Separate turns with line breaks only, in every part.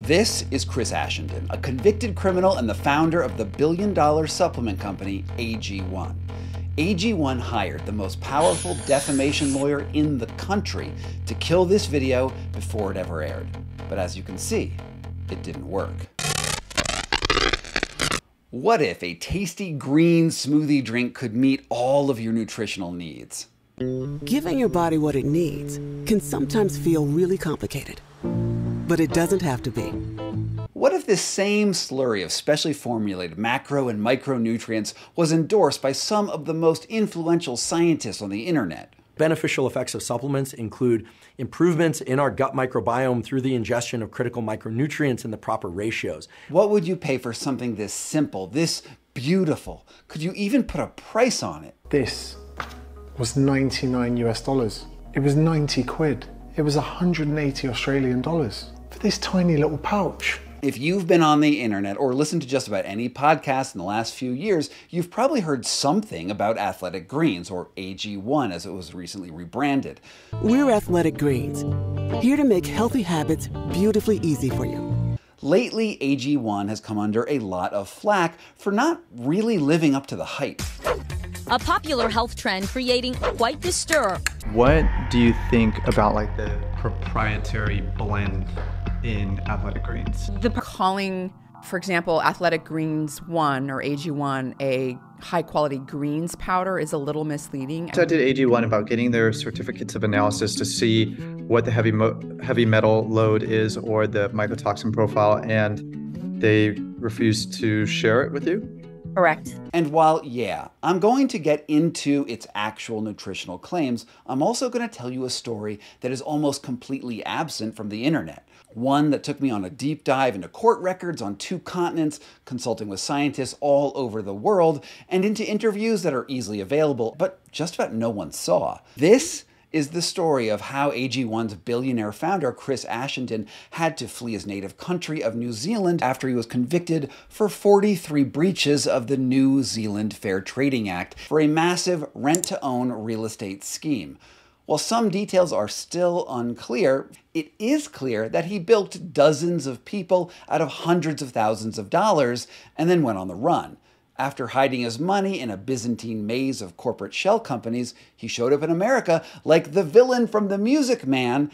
This is Chris Ashenden, a convicted criminal and the founder of the billion-dollar supplement company AG1. AG1 hired the most powerful defamation lawyer in the country to kill this video before it ever aired. But as you can see, it didn't work. What if a tasty green smoothie drink could meet all of your nutritional needs?
Giving your body what it needs can sometimes feel really complicated, but it doesn't have to be.
What if this same slurry of specially formulated macro and micronutrients was endorsed by some of the most influential scientists on the internet?
Beneficial effects of supplements include improvements in our gut microbiome through the ingestion of critical micronutrients in the proper ratios.
What would you pay for something this simple, this beautiful? Could you even put a price on it?
This was 99 US dollars. It was 90 quid. It was 180 Australian dollars for this tiny little pouch.
If you've been on the internet or listened to just about any podcast in the last few years, you've probably heard something about Athletic Greens, or AG1 as it was recently rebranded.
We're Athletic Greens, here to make healthy habits beautifully easy for you.
Lately, AG1 has come under a lot of flack for not really living up to the hype.
A popular health trend creating quite the stir.
What do you think about like the proprietary blend in Athletic Greens?
Calling, for example, Athletic Greens 1 or AG1 a high quality greens powder is a little misleading.
So I did AG1 about getting their certificates of analysis to see what the heavy metal load is or the mycotoxin profile, and they refused to share it with you?
Correct.
And while, yeah, I'm going to get into its actual nutritional claims, I'm also going to tell you a story that is almost completely absent from the internet. One that took me on a deep dive into court records on 2 continents, consulting with scientists all over the world, and into interviews that are easily available, but just about no one saw. This is the story of how AG1's billionaire founder, Chris Ashenden, had to flee his native country of New Zealand after he was convicted for 43 breaches of the New Zealand Fair Trading Act for a massive rent-to-own real estate scheme. While some details are still unclear, it is clear that he bilked dozens of people out of hundreds of thousands of dollars and then went on the run. After hiding his money in a Byzantine maze of corporate shell companies, he showed up in America like the villain from The Music Man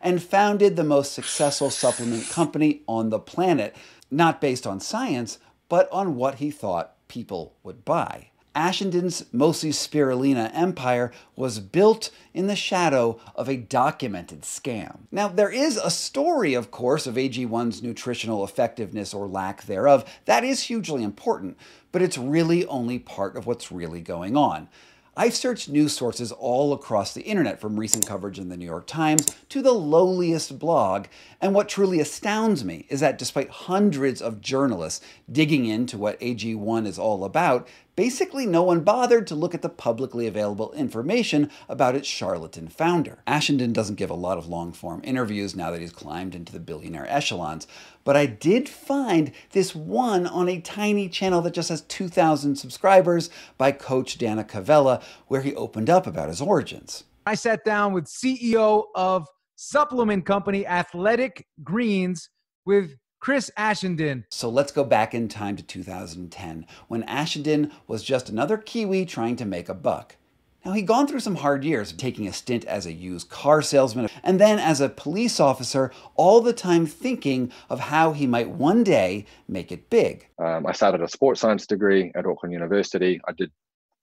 and founded the most successful supplement company on the planet, not based on science, but on what he thought people would buy. Ashenden's mostly spirulina empire was built in the shadow of a documented scam. Now, there is a story, of course, of AG1's nutritional effectiveness or lack thereof. That is hugely important, but it's really only part of what's really going on. I've searched news sources all across the internet, from recent coverage in the New York Times to the lowliest blog, and what truly astounds me is that despite hundreds of journalists digging into what AG1 is all about, basically no one bothered to look at the publicly available information about its charlatan founder. Ashenden doesn't give a lot of long-form interviews now that he's climbed into the billionaire echelons, but I did find this one on a tiny channel that just has 2,000 subscribers by Coach Dana Cavella, where he opened up about his origins.
I sat down with CEO of supplement company Athletic Greens with Chris Ashenden.
So let's go back in time to 2010, when Ashenden was just another Kiwi trying to make a buck. Now, he'd gone through some hard years, taking a stint as a used car salesman, and then as a police officer, all the time thinking of how he might one day make it big.
I started a sports science degree at Auckland University.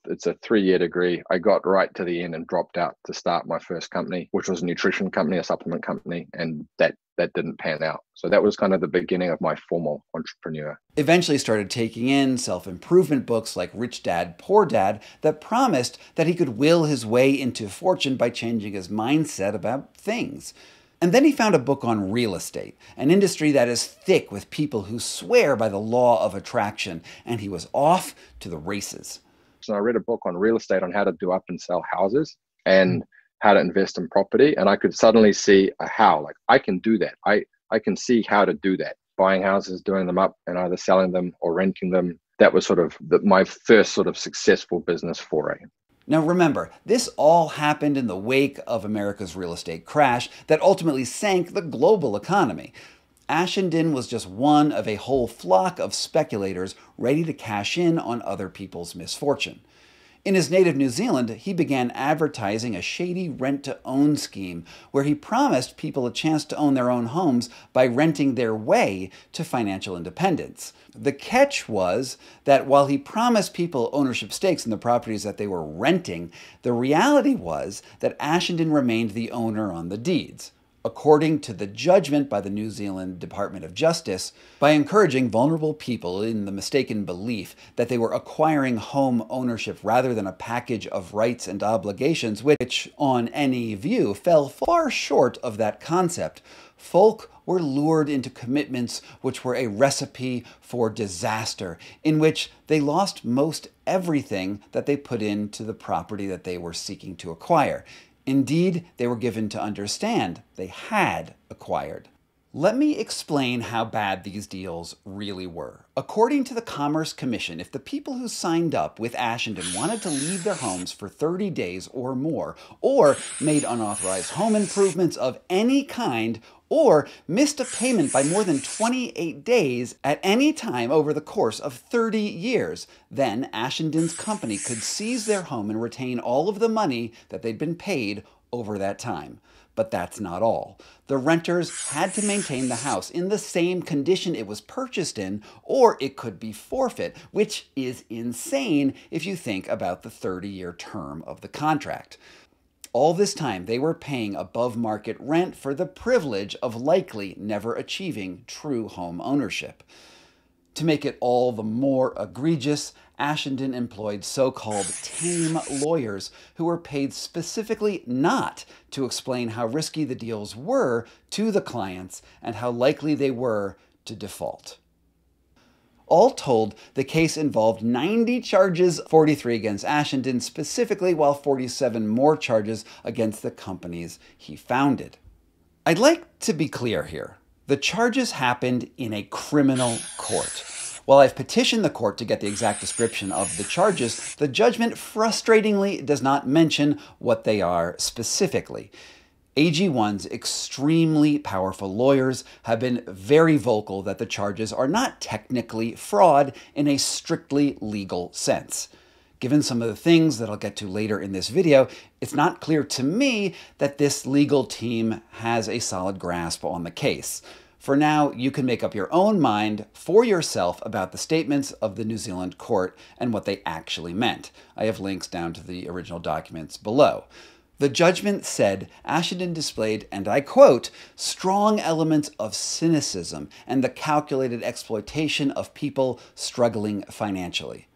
It's a 3-year degree. I got right to the end and dropped out to start my first company, which was a nutrition company, a supplement company, and that didn't pan out. So that was kind of the beginning of my formal entrepreneur.
Eventually started taking in self-improvement books like Rich Dad, Poor Dad that promised that he could will his way into fortune by changing his mindset about things. And then he found a book on real estate, an industry that is thick with people who swear by the law of attraction, and he was off to the races.
So I read a book on real estate on how to do up and sell houses and how to invest in property. And I could suddenly see a how, like I can do that. I can see how to do that. Buying houses, doing them up and either selling them or renting them. That was sort of my first sort of successful business foray.
Now remember, this all happened in the wake of America's real estate crash that ultimately sank the global economy. Ashendon was just one of a whole flock of speculators ready to cash in on other people's misfortune. In his native New Zealand, he began advertising a shady rent-to-own scheme where he promised people a chance to own their own homes by renting their way to financial independence. The catch was that while he promised people ownership stakes in the properties that they were renting, the reality was that Ashendon remained the owner on the deeds. According to the judgment by the New Zealand Department of Justice, by encouraging vulnerable people in the mistaken belief that they were acquiring home ownership rather than a package of rights and obligations, which, on any view, fell far short of that concept, folk were lured into commitments which were a recipe for disaster, in which they lost most everything that they put into the property that they were seeking to acquire. Indeed, they were given to understand they had acquired. Let me explain how bad these deals really were. According to the Commerce Commission, if the people who signed up with Ashendon wanted to leave their homes for 30 days or more, or made unauthorized home improvements of any kind, or missed a payment by more than 28 days at any time over the course of 30 years, then Ashendon's company could seize their home and retain all of the money that they'd been paid over that time. But that's not all. The renters had to maintain the house in the same condition it was purchased in, or it could be forfeit, which is insane if you think about the 30-year term of the contract. All this time, they were paying above-market rent for the privilege of likely never achieving true home ownership. To make it all the more egregious, Ashendon employed so-called tame lawyers who were paid specifically not to explain how risky the deals were to the clients and how likely they were to default. All told, the case involved 90 charges, 43 against Ashendon specifically, while 47 more charges against the companies he founded. I'd like to be clear here. The charges happened in a criminal court. While I've petitioned the court to get the exact description of the charges, the judgment frustratingly does not mention what they are specifically. AG1's extremely powerful lawyers have been very vocal that the charges are not technically fraud in a strictly legal sense. Given some of the things that I'll get to later in this video, it's not clear to me that this legal team has a solid grasp on the case. For now, you can make up your own mind for yourself about the statements of the New Zealand court and what they actually meant. I have links down to the original documents below. The judgment said Ashendon displayed, and I quote, strong elements of cynicism and the calculated exploitation of people struggling financially.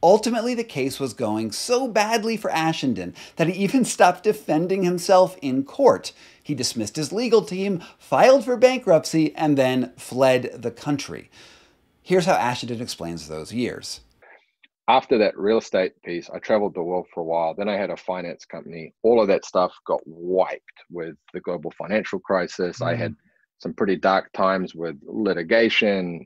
Ultimately, the case was going so badly for Ashendon that he even stopped defending himself in court. He dismissed his legal team, filed for bankruptcy, and then fled the country. Here's how Ashendon explains those years.
After that real estate piece, I traveled the world for a while. Then I had a finance company. All of that stuff got wiped with the global financial crisis. I had some pretty dark times with litigation,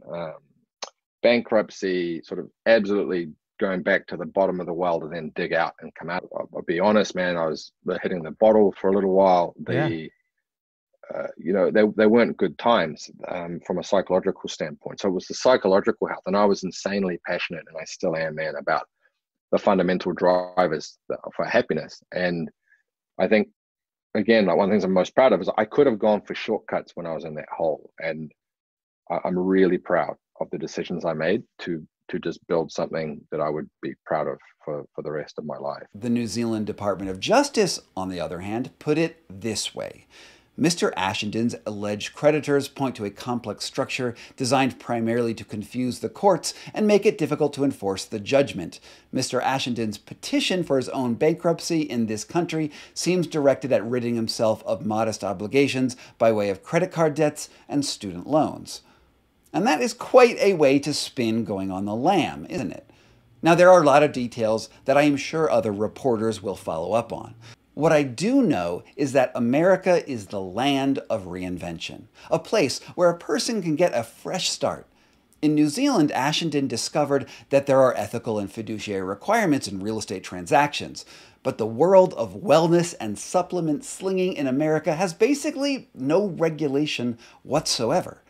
bankruptcy, sort of absolutely going back to the bottom of the well to then dig out and come out. I'll be honest, man, I was hitting the bottle for a little while. They weren't good times from a psychological standpoint. So it was the psychological health, and I was insanely passionate, and I still am, man, about the fundamental drivers for happiness. And I think, again, like one of the things I'm most proud of is I could have gone for shortcuts when I was in that hole, and I'm really proud of the decisions I made to just build something that I would be proud of for the rest of my life.
The New Zealand Department of Justice, on the other hand, put it this way. Mr. Ashendon's alleged creditors point to a complex structure designed primarily to confuse the courts and make it difficult to enforce the judgment. Mr. Ashendon's petition for his own bankruptcy in this country seems directed at ridding himself of modest obligations by way of credit card debts and student loans. And that is quite a way to spin going on the lam, isn't it? Now, there are a lot of details that I am sure other reporters will follow up on. What I do know is that America is the land of reinvention, a place where a person can get a fresh start. In New Zealand, Ashenden discovered that there are ethical and fiduciary requirements in real estate transactions, but the world of wellness and supplement slinging in America has basically no regulation whatsoever.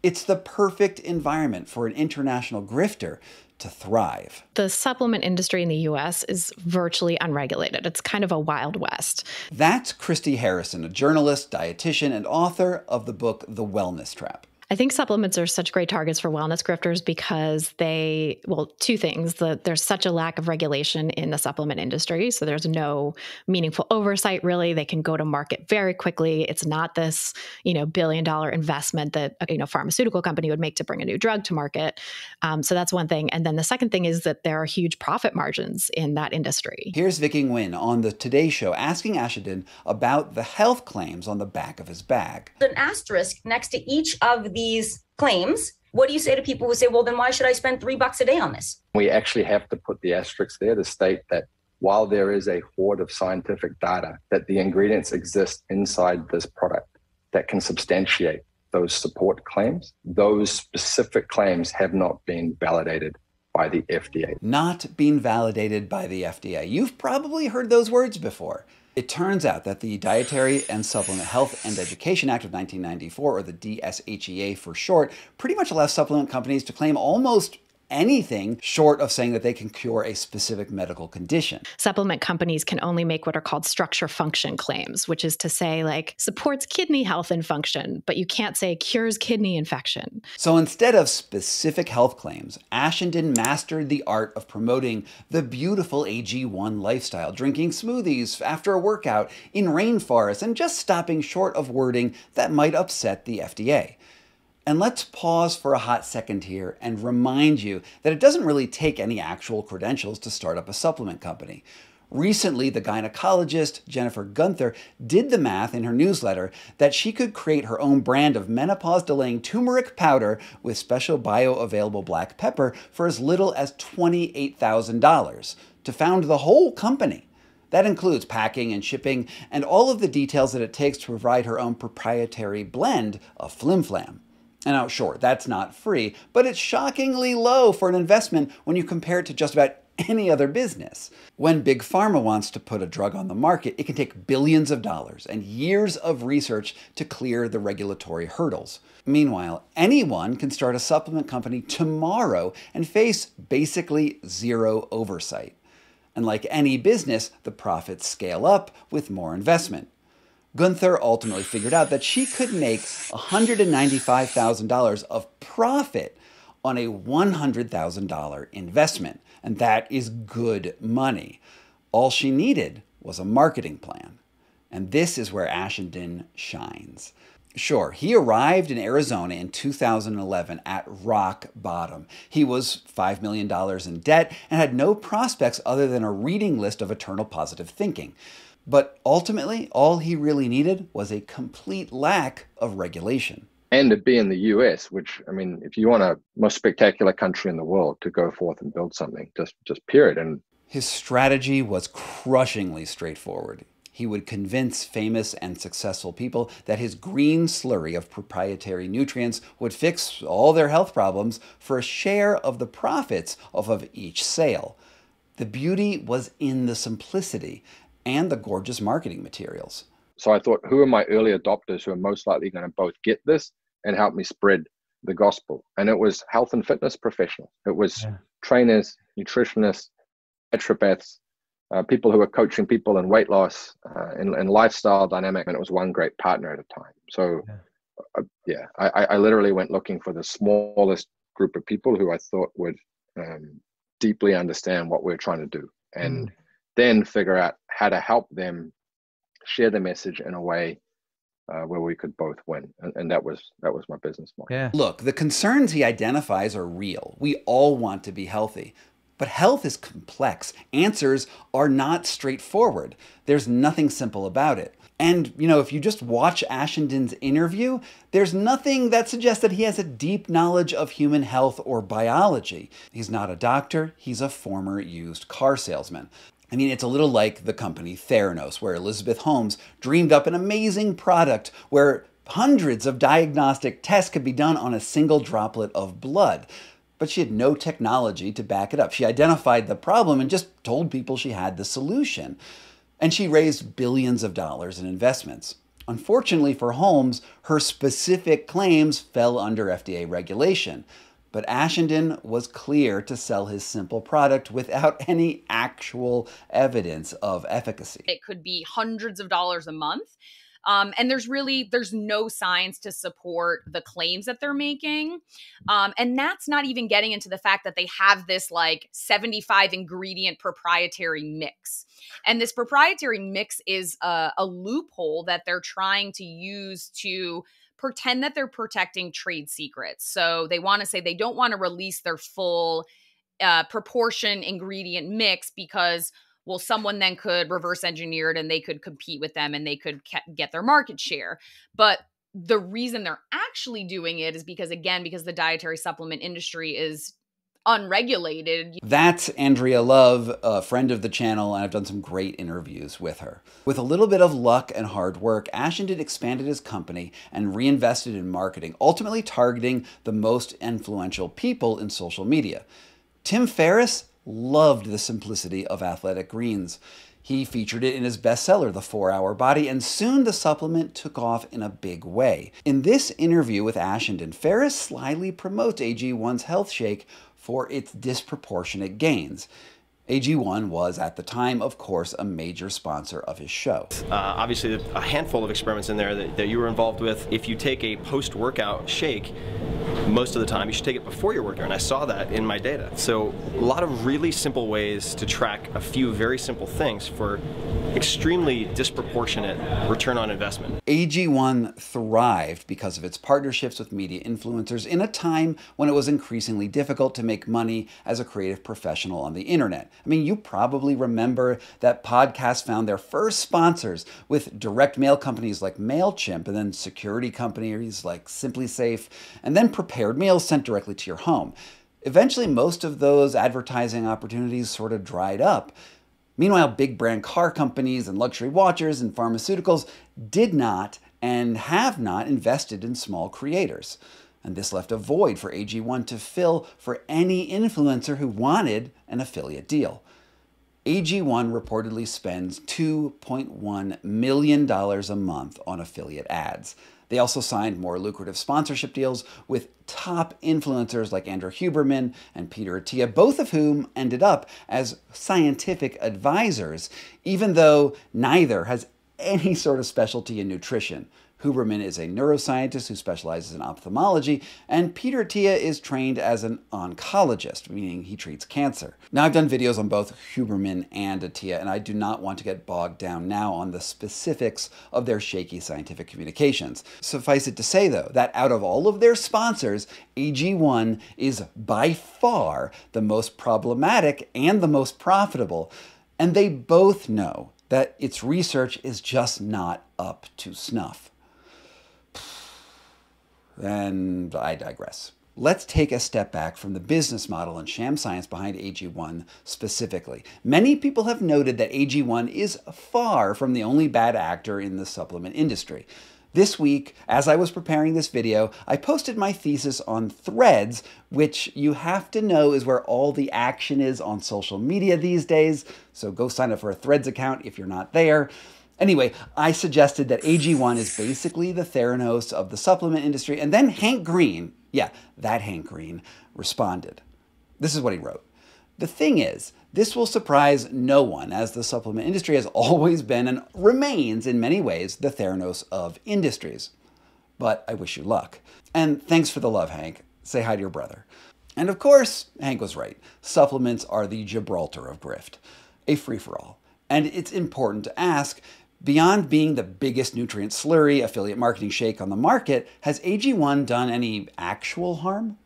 It's the perfect environment for an international grifter to thrive.
The supplement industry in the US is virtually unregulated. It's kind of a Wild West.
That's Christy Harrison, a journalist, dietitian, and author of the book The Wellness Trap.
I think supplements are such great targets for wellness grifters because two things. There's such a lack of regulation in the supplement industry. So there's no meaningful oversight, really. They can go to market very quickly. It's not this, billion-dollar investment that a pharmaceutical company would make to bring a new drug to market. So that's one thing. And then the second thing is that there are huge profit margins in that industry.
Here's Vicky Nguyen on the Today Show asking Ashenden about the health claims on the back of his bag.
An asterisk next to each of these claims. What do you say to people who say, well, then why should I spend $3 a day on this?
We actually have to put the asterisk there to state that while there is a hoard of scientific data, that the ingredients exist inside this product that can substantiate those support claims, those specific claims have not been validated by the FDA.
Not being validated by the FDA. You've probably heard those words before. It turns out that the Dietary and Supplement Health and Education Act of 1994, or the DSHEA for short, pretty much allows supplement companies to claim almost anything short of saying that they can cure a specific medical condition.
Supplement companies can only make what are called structure function claims, which is to say, supports kidney health and function, but you can't say cures kidney infection.
So instead of specific health claims, Ashenden mastered the art of promoting the beautiful AG1 lifestyle, drinking smoothies after a workout in rainforests, and just stopping short of wording that might upset the FDA. And let's pause for a hot second here and remind you that it doesn't really take any actual credentials to start up a supplement company. Recently, the gynecologist Jennifer Gunther did the math in her newsletter that she could create her own brand of menopause-delaying turmeric powder with special bioavailable black pepper for as little as $28,000 to found the whole company. That includes packing and shipping and all of the details that it takes to provide her own proprietary blend of Flim Flam. And now, sure, that's not free, but it's shockingly low for an investment when you compare it to just about any other business. When Big Pharma wants to put a drug on the market, it can take billions of dollars and years of research to clear the regulatory hurdles. Meanwhile, anyone can start a supplement company tomorrow and face basically zero oversight. And like any business, the profits scale up with more investment. Gunther ultimately figured out that she could make $195,000 of profit on a $100,000 investment, and that is good money. All she needed was a marketing plan. And this is where Ashenden shines. Sure, he arrived in Arizona in 2011 at rock bottom. He was $5 million in debt and had no prospects other than a reading list of eternal positive thinking. But ultimately, all he really needed was a complete lack of regulation.
And to be in the US, which, if you want a most spectacular country in the world to go forth and build something, just period. And
his strategy was crushingly straightforward. He would convince famous and successful people that his green slurry of proprietary nutrients would fix all their health problems for a share of the profits off of each sale. The beauty was in the simplicity and the gorgeous marketing materials.
So I thought, who are my early adopters who are most likely going to both get this and help me spread the gospel? And it was health and fitness professionals. It was trainers, nutritionists, naturopaths, people who are coaching people in weight loss and lifestyle dynamic. And it was one great partner at a time. So I literally went looking for the smallest group of people who I thought would deeply understand what we're trying to do. And then figure out how to help them share the message in a way where we could both win. And that was my business model.
Yeah.
Look, the concerns he identifies are real. We all want to be healthy. But health is complex. Answers are not straightforward. There's nothing simple about it. And, if you just watch Ashenden's interview, there's nothing that suggests that he has a deep knowledge of human health or biology. He's not a doctor. He's a former used car salesman. It's a little like the company Theranos, where Elizabeth Holmes dreamed up an amazing product where Hundreds of diagnostic tests could be done on a single droplet of blood. But she had no technology to back it up. She identified the problem and just told people she had the solution. And she raised billions of dollars in investments. Unfortunately for Holmes, her specific claims fell under FDA regulation. But Ashendon was clear to sell his simple product without any actual evidence of efficacy.
It could be hundreds of dollars a month. And there's no science to support the claims that they're making. And that's not even getting into the fact that they have this like 75 ingredient proprietary mix. And this proprietary mix is a loophole that they're trying to use to pretend that they're protecting trade secrets. So they want to say they don't want to release their full proportion ingredient mix because, well, someone then could reverse engineer it and they could compete with them and they could get their market share. But the reason they're actually doing it is because the dietary supplement industry is unregulated.
That's Andrea Love, a friend of the channel, and I've done some great interviews with her. With a little bit of luck and hard work, Ashendon expanded his company and reinvested in marketing, ultimately targeting the most influential people in social media. Tim Ferriss loved the simplicity of Athletic Greens. He featured it in his bestseller, The 4-Hour Body, and soon the supplement took off in a big way. In this interview with Ashendon, Ferriss slyly promotes AG1's health shake for its disproportionate gains. AG1 was, at the time, of course, a major sponsor of his show.
Obviously, a handful of experiments in there that you were involved with. If you take a post-workout shake, most of the time you should take it before your workout, and I saw that in my data. So a lot of really simple ways to track a few very simple things for extremely disproportionate return on investment.
AG1 thrived because of its partnerships with media influencers in a time when it was increasingly difficult to make money as a creative professional on the internet. I mean, you probably remember that podcasts found their first sponsors with direct mail companies like MailChimp, and then security companies like SimpliSafe, and then prepared meals sent directly to your home. Eventually, most of those advertising opportunities sort of dried up. Meanwhile, big brand car companies and luxury watches and pharmaceuticals did not and have not invested in small creators. And this left a void for AG1 to fill for any influencer who wanted an affiliate deal. AG1 reportedly spends $2.1 million a month on affiliate ads. They also signed more lucrative sponsorship deals with top influencers like Andrew Huberman and Peter Attia, both of whom ended up as scientific advisors, even though neither has any sort of specialty in nutrition. Huberman is a neuroscientist who specializes in ophthalmology, and Peter Attia is trained as an oncologist, meaning he treats cancer. Now, I've done videos on both Huberman and Attia, and I do not want to get bogged down now on the specifics of their shaky scientific communications. Suffice it to say, though, that out of all of their sponsors, AG1 is by far the most problematic and the most profitable, and they both know that its research is just not up to snuff. And I digress. Let's take a step back from the business model and sham science behind AG1 specifically. Many people have noted that AG1 is far from the only bad actor in the supplement industry. This week, as I was preparing this video, I posted my thesis on Threads, which you have to know is where all the action is on social media these days, so go sign up for a Threads account if you're not there. Anyway, I suggested that AG1 is basically the Theranos of the supplement industry, and then Hank Green, yeah, that Hank Green, responded. This is what he wrote. The thing is, this will surprise no one, as the supplement industry has always been and remains in many ways the Theranos of industries. But I wish you luck. And thanks for the love, Hank. Say hi to your brother. And of course, Hank was right. Supplements are the Gibraltar of grift, a free-for-all. And it's important to ask, beyond being the biggest nutrient slurry affiliate marketing shake on the market, has AG1 done any actual harm?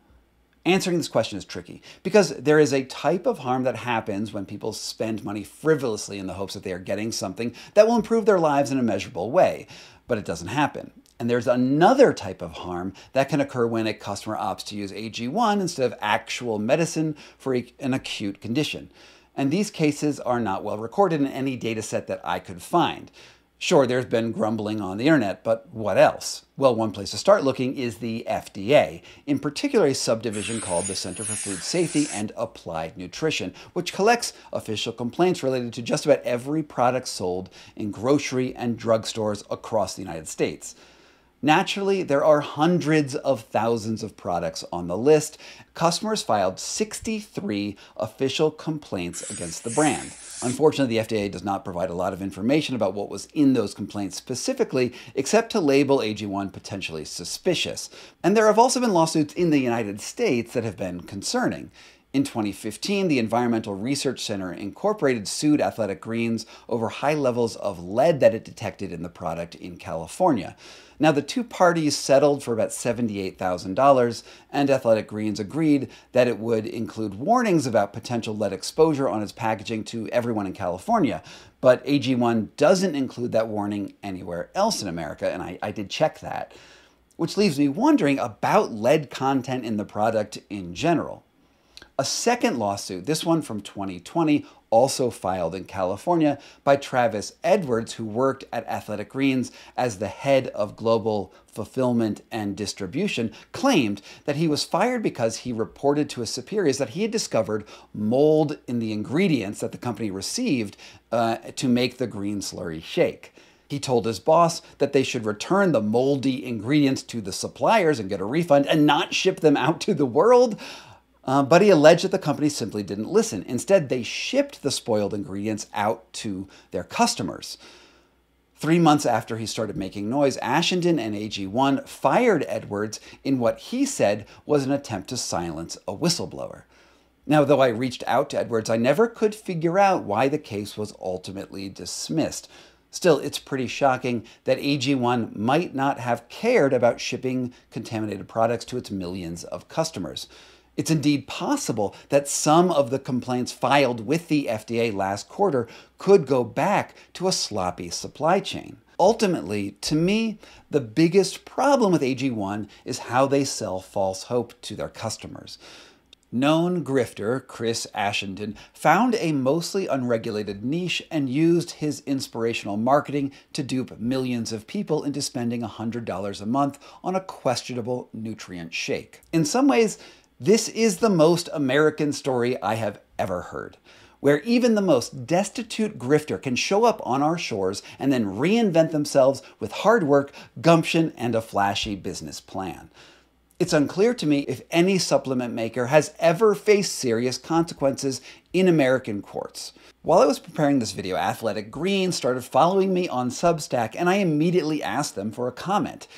Answering this question is tricky, because there is a type of harm that happens when people spend money frivolously in the hopes that they are getting something that will improve their lives in a measurable way, but it doesn't happen. And there's another type of harm that can occur when a customer opts to use AG1 instead of actual medicine for an acute condition. And these cases are not well recorded in any data set that I could find. Sure, there's been grumbling on the internet, but what else? Well, one place to start looking is the FDA, in particular a subdivision called the Center for Food Safety and Applied Nutrition, which collects official complaints related to just about every product sold in grocery and drugstores across the United States. Naturally, there are hundreds of thousands of products on the list. Customers filed 63 official complaints against the brand. Unfortunately, the FDA does not provide a lot of information about what was in those complaints specifically, except to label AG1 potentially suspicious. And there have also been lawsuits in the United States that have been concerning. In 2015, the Environmental Research Center Incorporated sued Athletic Greens over high levels of lead that it detected in the product in California. Now, the two parties settled for about $78,000, and Athletic Greens agreed that it would include warnings about potential lead exposure on its packaging to everyone in California. But AG1 doesn't include that warning anywhere else in America, and I did check that. Which leaves me wondering about lead content in the product in general. A second lawsuit, this one from 2020, also filed in California by Travis Edwards, who worked at Athletic Greens as the head of global fulfillment and distribution, claimed that he was fired because he reported to his superiors that he had discovered mold in the ingredients that the company received to make the green slurry shake. He told his boss that they should return the moldy ingredients to the suppliers and get a refund and not ship them out to the world. But he alleged that the company simply didn't listen. Instead, they shipped the spoiled ingredients out to their customers. 3 months after he started making noise, Ashendon and AG1 fired Edwards in what he said was an attempt to silence a whistleblower. Now, though I reached out to Edwards, I never could figure out why the case was ultimately dismissed. Still, it's pretty shocking that AG1 might not have cared about shipping contaminated products to its millions of customers. It's indeed possible that some of the complaints filed with the FDA last quarter could go back to a sloppy supply chain. Ultimately, to me, the biggest problem with AG1 is how they sell false hope to their customers. Known grifter Chris Ashendon found a mostly unregulated niche and used his inspirational marketing to dupe millions of people into spending $100 a month on a questionable nutrient shake. In some ways, this is the most American story I have ever heard, where even the most destitute grifter can show up on our shores and then reinvent themselves with hard work, gumption, and a flashy business plan. It's unclear to me if any supplement maker has ever faced serious consequences in American courts. While I was preparing this video, Athletic Greens started following me on Substack, and I immediately asked them for a comment.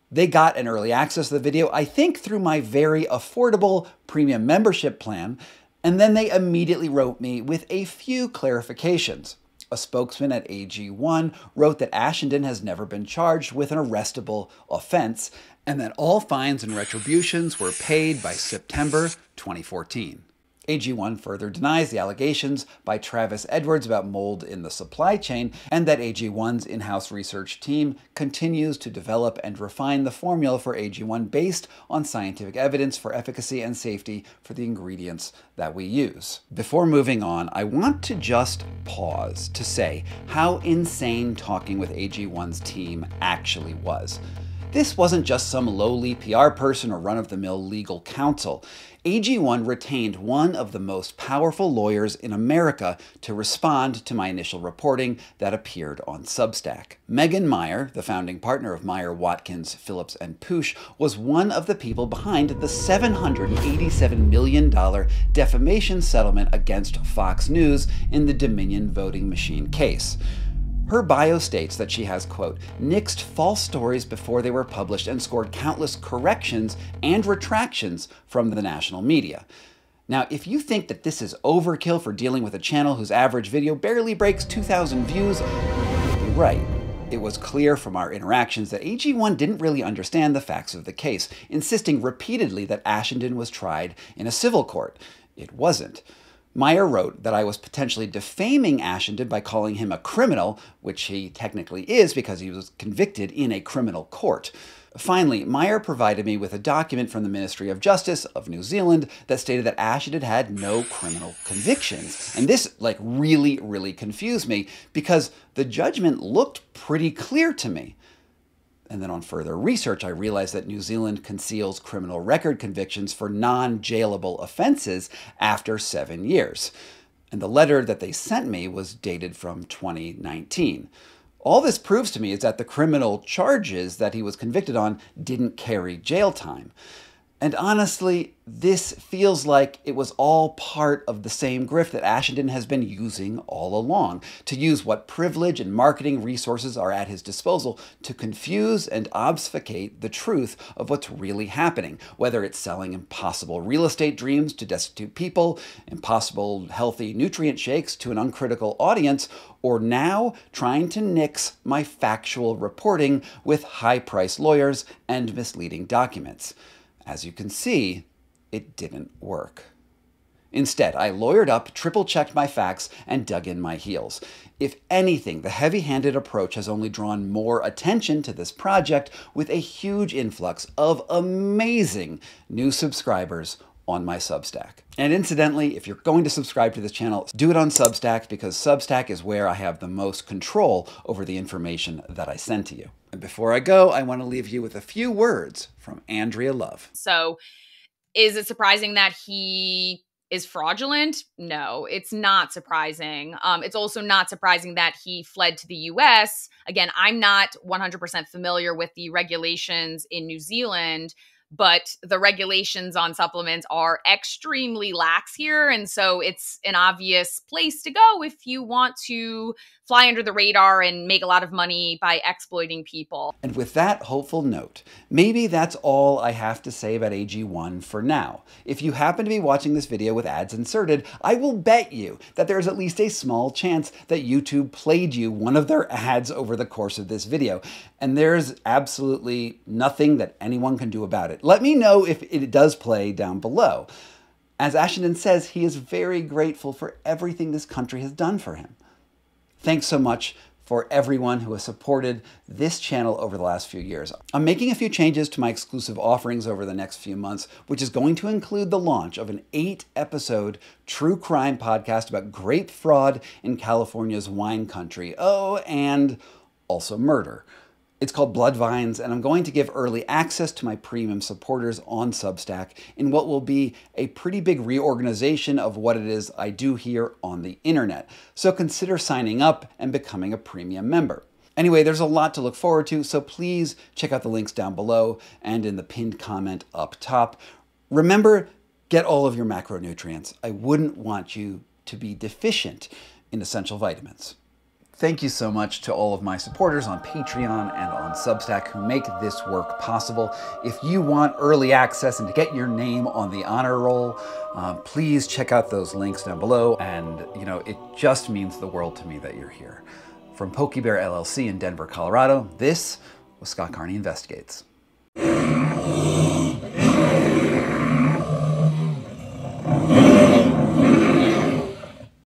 They got an early access to the video, I think through my very affordable premium membership plan, and then they immediately wrote me with a few clarifications. A spokesman at AG1 wrote that Ashendon has never been charged with an arrestable offense, and that all fines and retributions were paid by September 2014. AG1 further denies the allegations by Travis Edwards about mold in the supply chain, and that AG1's in-house research team continues to develop and refine the formula for AG1 based on scientific evidence for efficacy and safety for the ingredients that we use. Before moving on, I want to just pause to say how insane talking with AG1's team actually was. This wasn't just some lowly PR person or run-of-the-mill legal counsel. AG1 retained one of the most powerful lawyers in America to respond to my initial reporting that appeared on Substack. Megan Meyer, the founding partner of Meyer, Watkins, Phillips & Poosh, was one of the people behind the $787 million defamation settlement against Fox News in the Dominion voting machine case. Her bio states that she has, quote, nixed false stories before they were published and scored countless corrections and retractions from the national media. Now, if you think that this is overkill for dealing with a channel whose average video barely breaks 2,000 views, you're right. It was clear from our interactions that AG1 didn't really understand the facts of the case, insisting repeatedly that Ashendon was tried in a civil court. It wasn't. Meyer wrote that I was potentially defaming Ashendon by calling him a criminal, which he technically is because he was convicted in a criminal court. Finally, Meyer provided me with a document from the Ministry of Justice of New Zealand that stated that Ashenden had no criminal convictions. And this really confused me because the judgment looked pretty clear to me. And then on further research, I realized that New Zealand conceals criminal record convictions for non-jailable offenses after 7 years. And the letter that they sent me was dated from 2019. All this proves to me is that the criminal charges that he was convicted on didn't carry jail time. And honestly, this feels like it was all part of the same grift that Ashenden has been using all along, to use what privilege and marketing resources are at his disposal to confuse and obfuscate the truth of what's really happening, whether it's selling impossible real estate dreams to destitute people, impossible healthy nutrient shakes to an uncritical audience, or now trying to nix my factual reporting with high-priced lawyers and misleading documents. As you can see, it didn't work. Instead, I lawyered up, triple-checked my facts, and dug in my heels. If anything, the heavy-handed approach has only drawn more attention to this project with a huge influx of amazing new subscribers on my Substack. And incidentally, if you're going to subscribe to this channel, do it on Substack because Substack is where I have the most control over the information that I send to you. And before I go, I want to leave you with a few words from Andrea Love.
So is it surprising that he is fraudulent? No, it's not surprising. It's also not surprising that he fled to the US. Again, I'm not 100% familiar with the regulations in New Zealand, but the regulations on supplements are extremely lax here. And so it's an obvious place to go if you want to fly under the radar and make a lot of money by exploiting people.
And with that hopeful note, maybe that's all I have to say about AG1 for now. If you happen to be watching this video with ads inserted, I will bet you that there's at least a small chance that YouTube played you one of their ads over the course of this video. And there's absolutely nothing that anyone can do about it. Let me know if it does play down below. As Ashenden says, he is very grateful for everything this country has done for him. Thanks so much for everyone who has supported this channel over the last few years. I'm making a few changes to my exclusive offerings over the next few months, which is going to include the launch of an 8-episode true crime podcast about grape fraud in California's wine country. Oh, and also murder. It's called Blood Vines, and I'm going to give early access to my premium supporters on Substack in what will be a pretty big reorganization of what it is I do here on the internet. So consider signing up and becoming a premium member. Anyway, there's a lot to look forward to, so please check out the links down below and in the pinned comment up top. Remember, get all of your macronutrients. I wouldn't want you to be deficient in essential vitamins. Thank you so much to all of my supporters on Patreon and on Substack who make this work possible. If you want early access and to get your name on the honor roll, please check out those links down below. And, it just means the world to me that you're here. From Pokey Bear LLC in Denver, Colorado, this was Scott Carney Investigates.